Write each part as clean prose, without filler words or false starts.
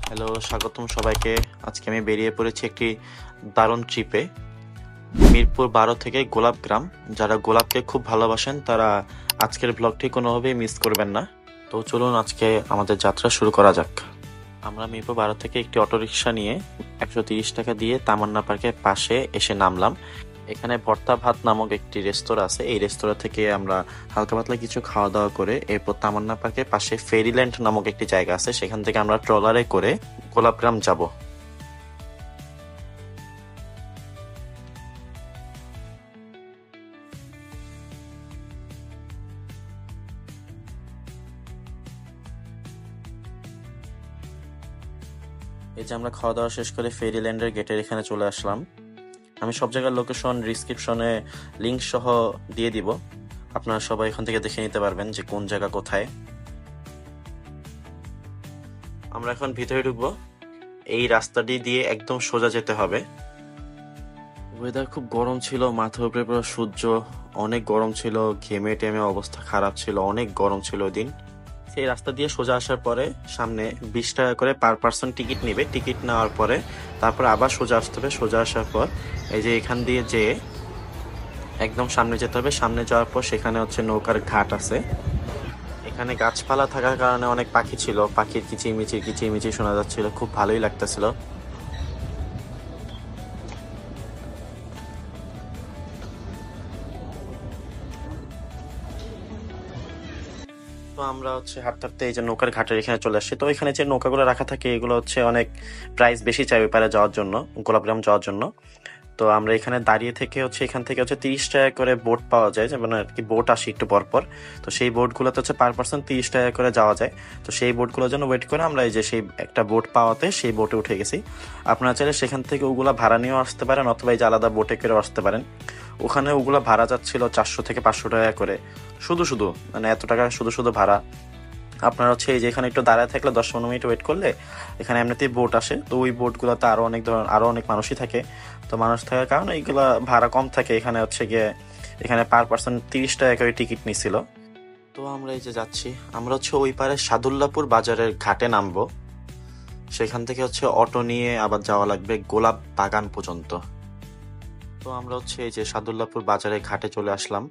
Hello, স্বাগতম সবাইকে। আজকে আমি বেরিয়ে পড়েছি একটি দারুণ ট্রিপে, মিরপুর 12 থেকে গোলাপগ্রাম। যারা গোলাপকে খুব ভালোবাসেন তারা আজকের ব্লগটি কোনোভাবেই মিস করবেন না। তো চলুন আজকে আমাদের যাত্রা শুরু করা যাক। আমরা মিরপুর 12 থেকে একটি অটোরিকশা নিয়ে 130 টাকা দিয়ে তামান্না পার্কের পাশে এসে নামলাম। এখানে ভর্তা ভাত নামক একটি রেস্তোরাঁ আছে। এই রেস্তোরাঁ থেকে আমরা হালকা পাতলা কিছু খাওয়া দাওয়া করে এরপর তামান্না পার্কের পাশে ফেরিল্যান্ড নামক একটি জায়গা আছে, সেখান থেকে আমরা ট্রলারে করে গোলাপগ্রাম যাব। এই যে আমরা খাওয়া দাওয়া শেষ করে ফেরিল্যান্ডের গেটের এখানে চলে আসলাম। আমি সব জায়গার লোকেশন ডিসক্রিপশনে লিঙ্ক সহ দিয়ে দিব, আপনারা সবাই এখান থেকে দেখে নিতে পারবেন যে কোন জায়গা কোথায়। আমরা এখন ভিতরে ঢুকবো। এই রাস্তাটি দিয়ে একদম সোজা যেতে হবে। ওয়েদার খুব গরম ছিল, মাথার উপরে পুরো সূর্য, অনেক গরম ছিল, ঘেমে টেমে অবস্থা খারাপ ছিল, অনেক গরম ছিল ওই দিন। সেই রাস্তা দিয়ে সোজা আসার পরে সামনে 20 টাকা করে পার পার্সন টিকিট নেবে। টিকিট নেওয়ার পরে তারপর আবার সোজা আসতে হবে। সোজা আসার পর এই যে এখান দিয়ে যেয়ে একদম সামনে যেতে হবে। সামনে যাওয়ার পর সেখানে হচ্ছে নৌকার ঘাট আছে। এখানে গাছপালা থাকার কারণে অনেক পাখি ছিল, পাখির কিচিরমিচির কিচিরমিচির শোনা যাচ্ছিল, খুব ভালোই লাগতেছিল। তো আমরা হচ্ছে হাঁটতে হাঁটতে এই যে নৌকার ঘাটের এখানে চলে আসছি। তো এখানে যে নৌকাগুলো রাখা থাকে এগুলো হচ্ছে অনেক প্রাইস বেশি চাই ওই পারে যাওয়ার জন্য, গোলাপগ্রাম যাওয়ার জন্য। তো আমরা এখানে দাঁড়িয়ে থেকে হচ্ছে এখান থেকে হচ্ছে 30 টাকা করে বোট পাওয়া যায়, যেমন আর কি বোট আসে একটু পর পর। তো সেই বোটগুলোতে হচ্ছে পার পার্সন 30 টাকা করে যাওয়া যায়। তো সেই বোটগুলোর জন্য ওয়েট করে আমরা এই যে সেই একটা বোট পাওয়াতে সেই বোটে উঠে গেছি। আপনারা চাইলে সেখান থেকে ওগুলা ভাড়া নিয়েও আসতে পারেন, অথবা এই যে আলাদা বোটে করেও আসতে পারেন। ওখানে ওগুলা ভাড়া যাচ্ছিল 400 থেকে 500 টাকা করে, শুধু শুধু মানে এত টাকা শুধু শুধু ভাড়া। আপনার হচ্ছে এই যে এখানে একটু দাঁড়ায় থাকলে 10-15 মিনিট ওয়েট করলে এখানে এমনিতেই বোট আসে। তো ওই বোটগুলোতে আরো অনেক মানুষই থাকে। তো মানুষ থাকার কারণে এইগুলা ভাড়া কম থাকে। এখানে হচ্ছে গিয়ে এখানে পার পার্সন 30 টাকা করে টিকিট নিছিল। তো আমরা এই যে যাচ্ছি, আমরা হচ্ছে ওই পারে সাদুল্লাপুর বাজারের ঘাটে নামবো। সেখান থেকে হচ্ছে অটো নিয়ে আবার যাওয়া লাগবে গোলাপ বাগান পর্যন্ত। তো আমরা হচ্ছে এই যে সাদুল্লাপুর বাজারের ঘাটে চলে আসলাম।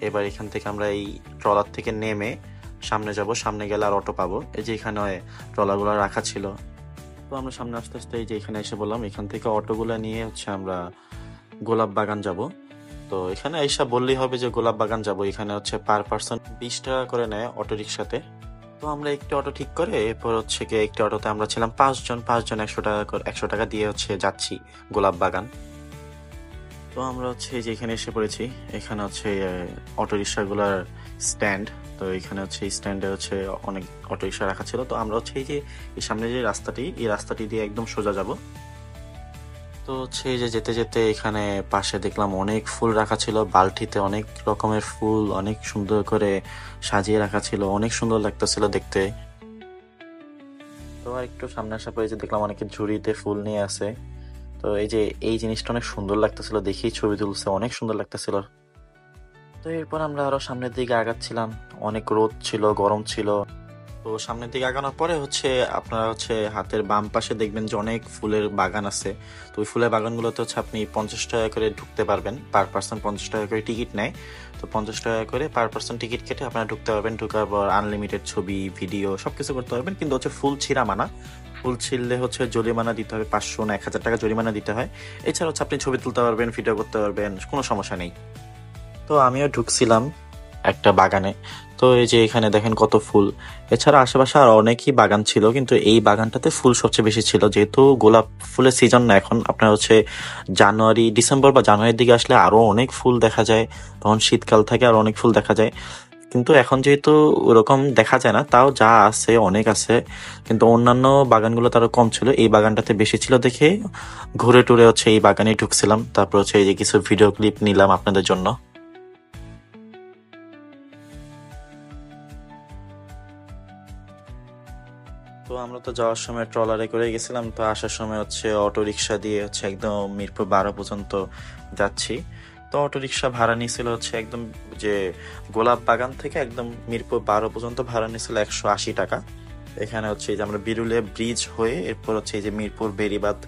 এবার এখান থেকে আমরা এই ট্রলার থেকে নেমে সামনে যাব। সামনে গেলে আর অটো পাবো। এই যে এখানে ট্রলারগুলো রাখা ছিল। তো আমরা সামনে আস্তে আস্তে এই যে এখানে এসে বললাম, এখান থেকে অটোগুলো নিয়ে হচ্ছে আমরা গোলাপ বাগান যাব। তো এখানে এসে বললেই হবে যে গোলাপ বাগান যাব। এখানে হচ্ছে পার পার্সন 20 টাকা করে নেয় অটো রিক্সাতে। তো আমরা একটি অটো ঠিক করে এরপর হচ্ছে গিয়ে একটি অটোতে আমরা ছিলাম 5 জন 100 টাকা করে, 100 টাকা দিয়ে হচ্ছে যাচ্ছি গোলাপ বাগান। তো আমরা হচ্ছে এই যে এখানে এসে পড়েছি। এখানে হচ্ছে অটো রিক্সাগুলোর স্ট্যান্ড। তো এখানে হচ্ছে স্ট্যান্ডে হচ্ছে অনেক অটো রিক্সা রাখা ছিল। তো আমরা হচ্ছে এই যে এই সামনে যে রাস্তাটি, এই রাস্তাটি দিয়ে একদম সোজা যাব। তো হচ্ছে এই যে যেতে যেতে এখানে পাশে দেখলাম অনেক ফুল রাখা ছিল, বালতিতে অনেক রকমের ফুল অনেক সুন্দর করে সাজিয়ে রাখা ছিল, অনেক সুন্দর লাগতেছিল দেখতে। তো আর একটু সামনে আসার পরে যে দেখলাম অনেকে ঝুড়িতে ফুল নিয়ে আছে। তো এই যে এই জিনিসটা অনেক সুন্দর লাগতেছিল, দেখি ছবি তুলছে, অনেক সুন্দর লাগতেছিল। তো এরপর আমরা আরো সামনের দিকে আগাচ্ছিলাম। অনেক রোদ ছিল, গরম ছিল। তো সামনের দিকে আগানোর পরে হচ্ছে আপনারা হচ্ছে হাতের বাম পাশে দেখবেন যে অনেক ফুলের বাগান আছে। তো ওই ফুলের বাগানগুলোতে হচ্ছে আপনি 50 টাকা করে ঢুকতে পারবেন। পার পার্সন 50 টাকা করে টিকিট নেয়। তো 50 টাকা করে পার পার্সন টিকিট কেটে আপনারা ঢুকতে পারবেন। ঢুকার পর আনলিমিটেড ছবি ভিডিও সবকিছু করতে পারবেন, কিন্তু হচ্ছে ফুল ছিঁড়া মানা। ফুল ছিঁড়লে হচ্ছে জরিমানা দিতে হবে, 500 না 1000 টাকা জরিমানা দিতে হয়। এছাড়া হচ্ছে আপনি ছবি তুলতে পারবেন, ভিডিও করতে পারবেন, কোনো সমস্যা নেই। তো আমিও ঢুকছিলাম একটা বাগানে। তো এই যে এখানে দেখেন কত ফুল। এছাড়া আশেপাশে আর অনেকই বাগান ছিল, কিন্তু এই বাগানটাতে ফুল সবচেয়ে বেশি ছিল। যেহেতু গোলাপ ফুলের সিজন না এখন, আপনার হচ্ছে ডিসেম্বর বা জানুয়ারির দিকে আসলে আরো অনেক ফুল দেখা যায়। তখন শীতকাল থাকে আর অনেক ফুল দেখা যায়। কিন্তু এখন যেহেতু ওরকম দেখা যায় না, তাও যা আছে অনেক আছে। কিন্তু অন্যান্য বাগানগুলো তারও কম ছিল, এই বাগানটাতে বেশি ছিল দেখে ঘুরে টুরে হচ্ছে এই বাগানে ঢুকছিলাম। তারপর হচ্ছে এই যে কিছু ভিডিও ক্লিপ নিলাম আপনাদের জন্য। তো আমরা তো যাওয়ার সময় ট্রলারে করে গেছিলাম, তো আসার সময় হচ্ছে অটো রিক্সা দিয়ে হচ্ছে একদম মিরপুর 12 পর্যন্ত যাচ্ছি। তো অটো রিক্সা ভাড়া নিয়েছিল হচ্ছে একদম যে গোলাপ বাগান থেকে একদম মিরপুর 12 পর্যন্ত ভাড়া নিয়েছিল 180 টাকা। এখানে হচ্ছে এই যে আমরা বিরুলিয়া ব্রিজ হয়ে এরপর হচ্ছে এই যে মিরপুর বেড়িবাঁধ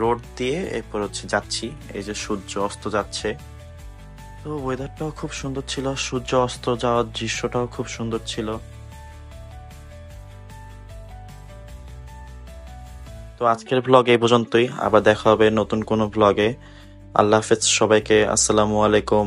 রোড দিয়ে এরপর হচ্ছে যাচ্ছি। এই যে সূর্য অস্ত যাচ্ছে। তো ওয়েদারটাও খুব সুন্দর ছিল, সূর্য অস্ত যাওয়ার দৃশ্যটাও খুব সুন্দর ছিল। তো আজকের ভ্লগ এই পর্যন্তই, আবার দেখা হবে নতুন কোনো ভ্লগে। আল্লাহ হাফেজ সবাইকে, আসসালামু আলাইকুম।